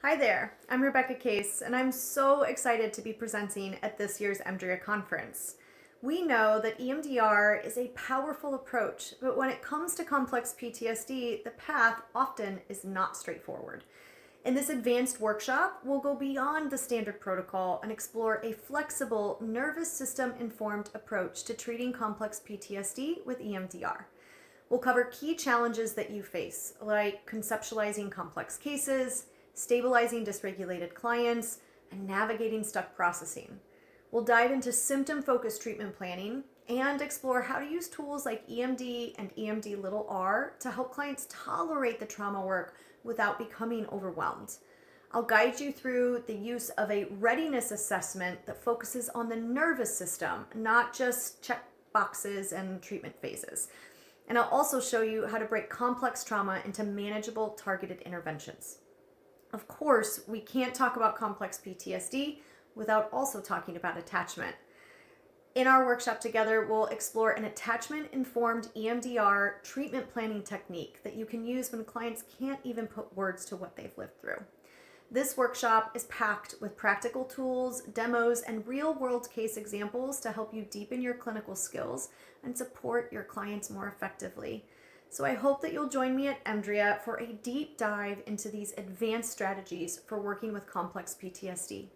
Hi there, I'm Rebecca Case, and I'm so excited to be presenting at this year's EMDR conference. We know that EMDR is a powerful approach, but when it comes to complex PTSD, the path often is not straightforward. In this advanced workshop, we'll go beyond the standard protocol and explore a flexible, nervous system-informed approach to treating complex PTSD with EMDR. We'll cover key challenges that you face, like conceptualizing complex cases, stabilizing dysregulated clients, and navigating stuck processing. We'll dive into symptom-focused treatment planning and explore how to use tools like EMD and EMD-r to help clients tolerate the trauma work without becoming overwhelmed. I'll guide you through the use of a readiness assessment that focuses on the nervous system, not just check boxes and treatment phases. And I'll also show you how to break complex trauma into manageable, targeted interventions. Of course, we can't talk about complex PTSD without also talking about attachment. In our workshop together, we'll explore an attachment-informed EMDR treatment planning technique that you can use when clients can't even put words to what they've lived through. This workshop is packed with practical tools, demos, and real-world case examples to help you deepen your clinical skills and support your clients more effectively. So I hope that you'll join me at EMDR for a deep dive into these advanced strategies for working with complex PTSD,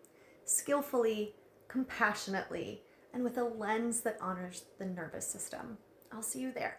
skillfully, compassionately, and with a lens that honors the nervous system. I'll see you there.